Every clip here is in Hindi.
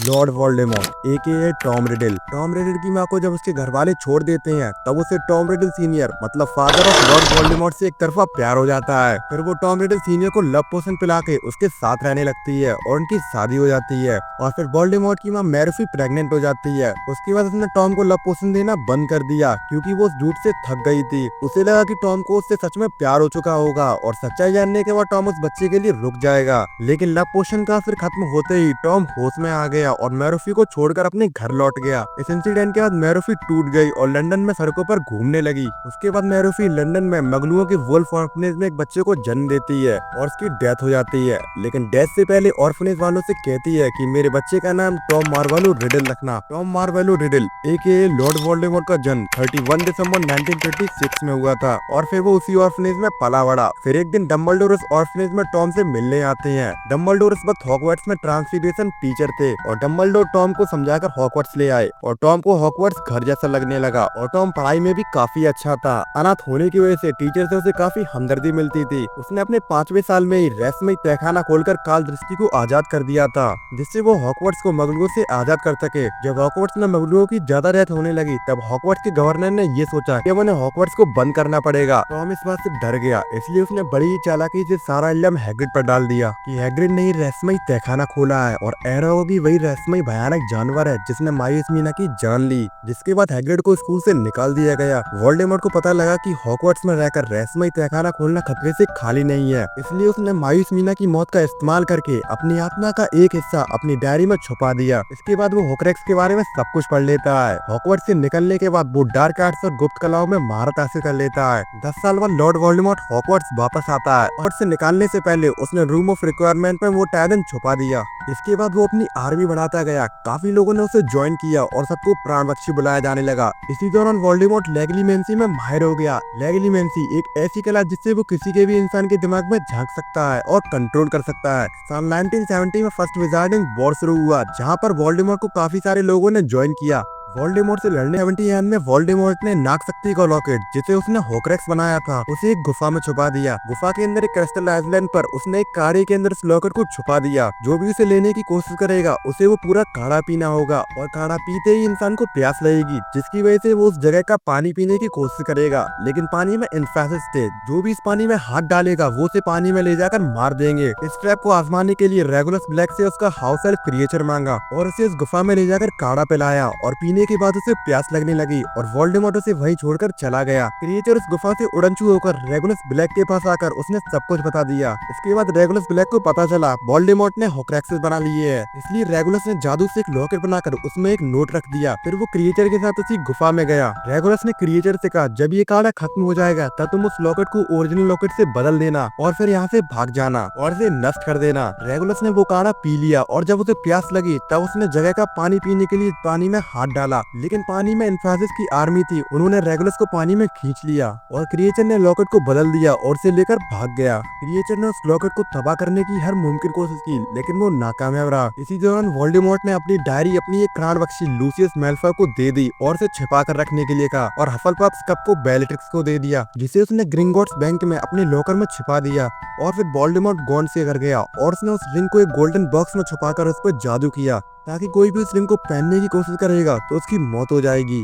लॉर्ड वोल्डेमॉर्ट एके टॉम रिडल। टॉम रिडल की मां को जब उसके घर वाले छोड़ देते हैं तब उसे टॉम रिडल सीनियर मतलब फादर ऑफ लॉर्ड वोल्डेमॉर्ट से एक तरफा प्यार हो जाता है। फिर वो टॉम रिडल सीनियर को लव पोशन पिला के उसके साथ रहने लगती है और उनकी शादी हो जाती है। और फिर वोल्डेमॉर्ट की मां मैरुफी प्रेग्नेंट हो जाती है। उसके बाद उसने टॉम को लव पोशन देना बंद कर दिया क्योंकि वो उस झूठ से थक गई थी। उसे लगा कि टॉम को उससे सच में प्यार हो चुका होगा और सच्चाई जानने के बाद टॉम उस बच्चे के लिए रुक जाएगा। लेकिन लव पोशन का असर खत्म होते ही टॉम होश में आ गया और मैरुफी को छोड़कर अपने घर लौट गया। इस इंसिडेंट के बाद मैरुफी टूट गई और लंदन में सड़कों पर घूमने लगी। उसके बाद मैरुफी लंदन में मगलुओं की वुल्फ ऑर्फनेज में एक बच्चे को जन्म देती है और उसकी डेथ हो जाती है। लेकिन डेथ से पहले ऑर्फनेज वालों से कहती है कि मेरे बच्चे का नाम टॉम मार्वेलो रिडल रखना। टॉम मार्वेलो रिडल एके लॉर्ड वोल्डेमॉर्ट का जन्म 31 दिसंबर 1936 में हुआ था और फिर वो उसी ऑर्फनेज में पला बड़ा। फिर एक दिन डम्बलडोर उस ऑर्फनेज में टॉम से मिलने आते हैं। डम्बलडोर इस वक्त हॉगवर्ट्स में ट्रांसफिगरेशन टीचर थे और डम्बलडोर टॉम को समझाकर हॉगवर्ट्स ले आए और टॉम को हॉगवर्ट्स घर जैसा लगने लगा और टॉम पढ़ाई में भी काफी अच्छा था। अनाथ होने की वजह से टीचर से उसे काफी हमदर्दी मिलती थी। उसने अपने 5वें साल में ही रहस्यमय तहखाना खोलकर काल दृष्टि को आजाद कर दिया था जिससे वो हॉगवर्ट्स को मगलुओं से आजाद कर सके। जब हॉगवर्ट्स में मगलुओं की ज्यादा डेथ होने लगी तब हॉगवर्ट्स के गवर्नर ने ये सोचा कि उन्हें हॉगवर्ट्स को बंद करना पड़ेगा। टॉम इस बात से डर गया इसलिए उसने बड़ी ही चालाकी से सारा इल्जाम हैग्रिड पर डाल दिया कि हैग्रिड ने ही रहस्यमय तहखाना खोला है और एरोगो भी वही रहस्यमय भयानक जानवर है जिसने मायूस मीना की जान ली। जिसके बाद हैग्रिड को स्कूल से निकाल दिया गया। वोल्डेमॉर्ट को पता लगा कि हॉगवर्ट्स में रहकर रहस्यमय तहखाना खोलना खतरे से खाली नहीं है, इसलिए उसने मायूस मीना की मौत का इस्तेमाल करके अपनी आत्मा का एक हिस्सा अपनी डायरी में छुपा दिया। इसके बाद वो हॉक्रेक्स के बारे में सब कुछ पढ़ लेता है। हॉगवर्ट्स से निकलने के बाद वो डार्क आर्ट्स और गुप्त कलाओं में महारत हासिल कर लेता है। 10 साल बाद लॉर्ड वोल्डेमॉर्ट हॉगवर्ट्स वापस आता है और से निकालने से पहले उसने रूम ऑफ रिक्वायरमेंट में वो टैलेंट छुपा दिया। इसके बाद वो अपनी आर्मी बढ़ाता गया। काफी लोगों ने उसे ज्वाइन किया और सबको प्राणपक्षी बुलाया जाने लगा। इसी दौरान वोल्डेमॉर्ट लेगलीमेंसी में माहिर हो गया। लेगलीमेंसी एक ऐसी कला जिससे वो किसी के भी इंसान के दिमाग में झांक सकता है और कंट्रोल कर सकता है। सन 1970 में फर्स्ट विजार्डिंग वॉर शुरू हुआ जहाँ पर वोल्डेमॉर्ट को काफी सारे लोगों ने ज्वाइन किया। वोल्डेमॉर्ट से लड़ने 71 में वोल्डेमॉर्ट ने नाग शक्ति का लॉकेट जिसे उसने हॉक्रेक्स बनाया था उसे एक गुफा में छुपा दिया। गुफा के अंदर एक क्रिस्टल आइलैंड पर उसने एक काढ़े के अंदर इस लॉकेट को छुपा दिया। जो भी उसे लेने की कोशिश करेगा उसे वो पूरा काढ़ा पीना होगा और काढ़ा पीते ही इंसान को प्यास लगेगी जिसकी वजह से वो उस जगह का पानी पीने की कोशिश करेगा। लेकिन पानी में इन्फेसिस थे, जो भी इस पानी में हाथ डालेगा वो उसे पानी में ले जाकर मार देंगे। इस ट्रैप को आजमाने के लिए रेगुलस ब्लैक से उसका हाउस हेल्प क्रिएचर मांगा और उसे इस गुफा में ले जाकर काढ़ा पिलाया और पीने के बाद उसे प्यास लगने लगी और वोल्डेमॉर्ट उसे वहीं छोड़कर चला गया। क्रिएचर उस गुफा से उड़नछू होकर रेगुलस ब्लैक के पास आकर उसने सब कुछ बता दिया। इसके बाद रेगुलस ब्लैक को पता चला वोल्डेमॉर्ट ने हॉक्रेक्सेस बना लिए है, इसलिए रेगुलस ने जादू से एक लॉकेट बनाकर उसमें एक नोट रख दिया। फिर वो क्रिएचर के साथ उसी गुफा में गया। रेगुलस ने क्रिएचर से कहा जब ये काढ़ा खत्म हो जाएगा तब तुम उस लॉकेट को ओरिजिनल लॉकेट से बदल देना और फिर यहाँ से भाग जाना और इसे नष्ट कर देना। रेगुलस ने वो काढ़ा पी लिया और जब उसे प्यास लगी तब उसने जगह का पानी पीने के लिए पानी में हाथ डाला, लेकिन पानी में इन्फेसिस की आर्मी थी, उन्होंने रेगुलस को पानी में खींच लिया और क्रिएचर ने लॉकेट को बदल दिया और उसे लेकर भाग गया। क्रिएचर ने उस लॉकेट को तबाह करने की हर मुमकिन कोशिश की लेकिन वो नाकामयाब रहा। इसी दौरान वोल्डेमॉर्ट ने अपनी डायरी अपनी एक प्राणपक्षी लूसियस मैल्फॉय को दे दी और उसे छिपा कर रखने के लिए कहा और हफलपफ कप को बेलेट्रिक्स को दे दिया जिसे उसने ग्रिंगोट्स बैंक में अपने लॉकर में छिपा दिया। और फिर वोल्डेमॉर्ट गॉन से घर गया और उसने उस रिंग को एक गोल्डन बॉक्स में छुपाकर उस पर जादू किया ताकि कोई भी उस रिंग को पहनने की कोशिश करेगा तो उसकी मौत हो जाएगी।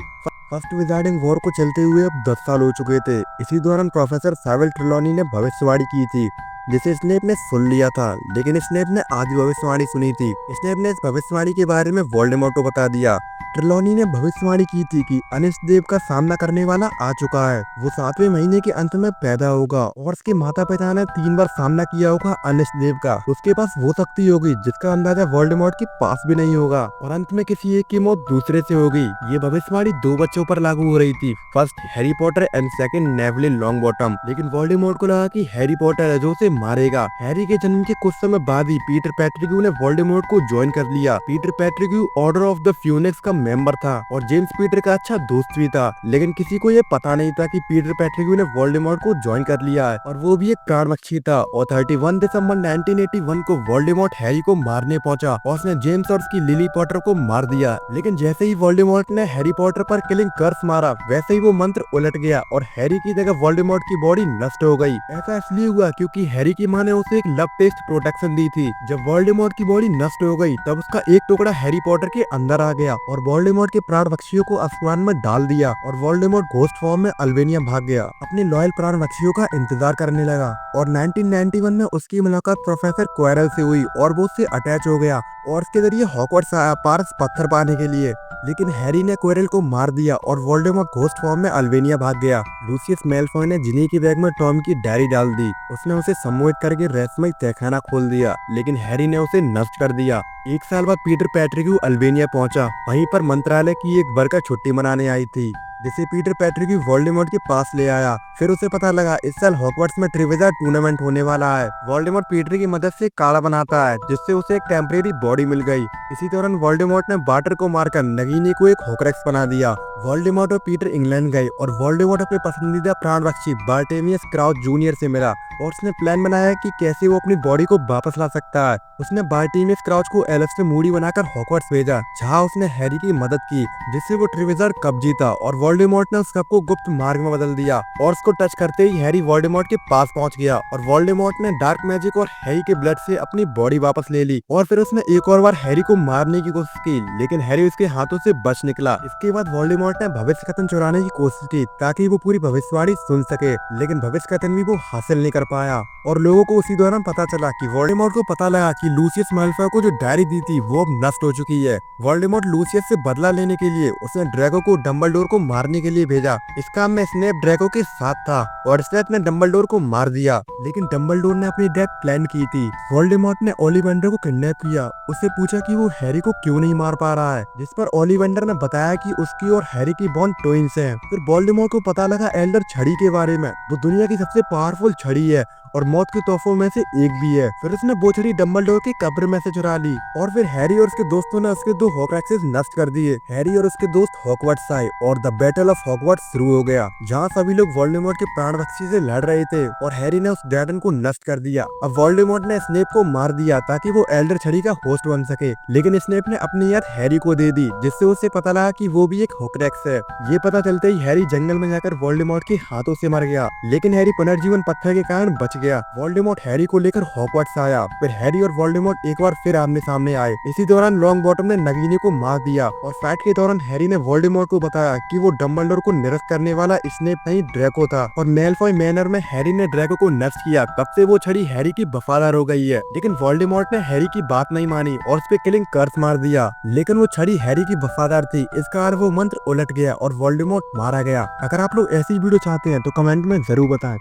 फर्स्ट विजार्डिंग वॉर को चलते हुए अब 10 साल हो चुके थे। इसी दौरान प्रोफेसर सेविल ट्रेलॉनी ने भविष्यवाणी की थी जिसे स्नेप ने सुन लिया था, लेकिन स्नेप ने आधी भविष्यवाणी सुनी थी। स्नेप ने इस भविष्यवाणी के बारे में वोल्डेमॉर्ट को बता दिया। ट्रेलॉनी ने भविष्यवाणी की थी कि अनिष्टदेव का सामना करने वाला आ चुका है। वो 7वें महीने के अंत में पैदा होगा और उसके माता पिता ने 3 बार सामना किया होगा अनिष्टदेव का। उसके पास वो शक्ति होगी जिसका अंदाजा वोल्डेमॉर्ट के पास भी नहीं होगा और अंत में किसी एक की मौत दूसरे से होगी। ये भविष्यवाणी 2 बच्चों पर लागू हो रही थी, first Harry Potter and second Neville Longbottom. लेकिन वोल्डेमॉर्ट को लगा कि हैरी पॉटर है जो उसे मारेगा। हैरी के जन्म के कुछ समय बाद ही पीटर पेट्रिग्यू ने वोल्डेमॉर्ट को ज्वाइन कर लिया। Peter Pettigrew order of the phoenix का मेंबर था और जेम्स पीटर का अच्छा दोस्त भी था, लेकिन किसी को ये पता नहीं था कि पीटर पेट्रिग्यू ने वोल्डेमॉर्ट को ज्वाइन कर लिया है और वो भी एक प्राणपक्षी था। और 31 दिसंबर 1981 को वोल्डेमॉर्ट हैरी को मारने पहुंचा और उसने जेम्स और उसकी लिली पॉटर को मार दिया। लेकिन जैसे ही वोल्डेमॉर्ट ने हैरी पॉटर पर किलिंग कर्स मारा वैसे ही वो मंत्र उलट गया और हैरी की जगह वोल्डेमॉर्ट की बॉडी नष्ट हो गई। ऐसा इसलिए हुआ क्योंकि हैरी की माँ ने उसे एक लव टेस्ट प्रोटेक्शन दी थी। जब वोल्डेमॉर्ट की बॉडी नष्ट हो गई तब उसका एक टुकड़ा हैरी पॉटर के अंदर आ गया और वोल्डेमॉर्ट के प्राण पक्षियों को आसमान में डाल दिया और वोल्डेमॉर्ट घोस्ट फॉर्म में अल्बेनिया भाग गया। अपने लॉयल प्राण पक्षियों का इंतजार करने लगा और 1991 में उसकी मुलाकात प्रोफेसर क्वेरल से हुई और वो उससे अटैच हो गया और उसके जरिए हॉगवर्ट्स आया पारस पत्थर पाने के लिए। लेकिन हैरी ने क्वेरल को मार दिया और वोल्डेमॉर्ट घोस्ट फॉर्म में अल्बेनिया भाग गया। लूसियस मेलफॉय ने जिनी की बैग में टॉम की डायरी डाल दी। उसने उसे सम्मोहित करके रहस्यमय तहखाना खोल दिया, लेकिन हैरी ने उसे नष्ट कर दिया। एक साल बाद पीटर पेट्रिग्यू अल्बेनिया पहुंचा। वहीं पर मंत्रालय की एक वर्कर छुट्टी मनाने आई थी, जिसे पीटर पेट्रिग्यू वोल्डेमॉर्ट के पास ले आया। फिर उसे पता लगा इस साल हॉगवर्ट्स में ट्रिविजा टूर्नामेंट होने वाला है। वोल्डेमॉर्ट पीटर की मदद से काला बनाता है, जिससे उसे एक टेम्परेरी बॉडी मिल गई। इसी दौरान वोल्डेमॉर्ट ने बार्टर को मारकर नगीनी को एक हॉकरैक्स बना दिया। वोल्डेमॉर्ट और पीटर इंग्लैंड गए और वोल्डेमॉर्ट अपने पसंदीदा प्राण पक्षी बार्टेमियस क्राउच जूनियर से मिला और उसने प्लान बनाया कि कैसे वो अपनी बॉडी को वापस ला सकता है। उसने बार्टेमियस क्राउच को एलिस्टर मूडी बनाकर हॉगवर्ट्स भेजा, जहां उसने हैरी की मदद की, जिससे वो ट्रिविज़ार्ड कप जीता और वोल्डेमॉर्ट ने उस कप को गुप्त मार्ग में बदल दिया और उसको टच करते ही हैरी वोल्डेमॉर्ट के पास पहुंच गया और वोल्डेमॉर्ट ने डार्क मैजिक और हैरी के ब्लड से अपनी बॉडी वापस ले ली और फिर उसने एक और बार हैरी को मारने की कोशिश की, लेकिन हैरी उसके हाथों से बच निकला। इसके बाद वोल्डेमॉर्ट ने भविष्य कथन चुराने की कोशिश की ताकि वो पूरी भविष्यवाणी सुन सके, लेकिन भविष्य कथन भी वो हासिल नहीं कर पाया और लोगों को उसी दौरान पता चला कि वोल्डेमॉर्ट को पता लगा कि लूसियस मैलफॉय को जो डायरी दी थी वो अब नष्ट हो चुकी है। वोल्डेमॉर्ट लूसियस से बदला लेने के लिए उसने ड्रैको को डंबलडोर को मारने के लिए भेजा। इस काम में स्नेप ड्रैको के साथ था और स्नेप ने डंबलडोर को मार दिया, लेकिन डंबलडोर ने अपनी डेथ प्लान की थी। वोल्डेमॉर्ट ने ओलिवेंडर को किडनैप किया, उससे पूछा कि वो हैरी को क्यों नहीं मार पा रहा है, जिस पर ओलिवेंडर ने बताया कि उसकी और हैरी की बॉन्ड ट्विंस है। फिर वोल्डेमॉर्ट को पता लगा एल्डर छड़ी के बारे में, वो दुनिया की सबसे पावरफुल छड़ी है और मौत के तोहफों में से एक भी है। फिर उसने वो छड़ी डंबलडोर की कब्र में से चुरा ली और फिर हैरी और उसके दोस्तों ने उसके 2 हॉकरैक्सेस नष्ट कर दिए। हैरी और उसके दोस्त हॉगवर्ट्स आए और द बैटल ऑफ हॉगवर्ट्स शुरू हो गया, जहां सभी लोग वोल्डेमॉर्ट के प्राण पक्षी से लड़ रहे थे और हैरी ने उस ड्रैगन को नष्ट कर दिया। अब वोल्डेमॉर्ट ने स्नेप को मार दिया ताकि वो एल्डर छड़ी का होस्ट बन सके, लेकिन स्नेप ने अपनी याद हैरी को दे दी, जिससे उसे पता लगा कि वो भी एक हॉकरैक्स है। ये पता चलते ही हैरी जंगल में जाकर वोल्डेमॉर्ट के हाथों से मर गया, लेकिन हैरी पुनर्जीवन पत्थर के कारण बच गया। वोल्डेमॉर्ट हैरी को लेकर हॉगवर्ट्स आया। फिर हैरी और वोल्डेमॉर्ट एक बार फिर आमने सामने आए। इसी दौरान लॉन्गबॉटम ने नगीनी को मार दिया और फाइट के दौरान हैरी ने वोल्डेमॉर्ट को बताया कि वो डंबलडोर को निरस्त करने वाला स्नेप नहीं ड्रैको था और मेलफॉय मैनर में हैरी ने ड्रैको को नष्ट किया। तब से वो छड़ी हैरी की वफादार हो गई है, लेकिन वोल्डेमॉर्ट ने हैरी की बात नहीं मानी और उस पे किलिंग कर्स मार दिया, लेकिन वो छड़ी हैरी की वफादार थी, इस कारण वो मंत्र उलट गया और वोल्डेमॉर्ट मारा गया। अगर आप लोग ऐसी वीडियो चाहते हैं तो कमेंट में जरूर बताएं।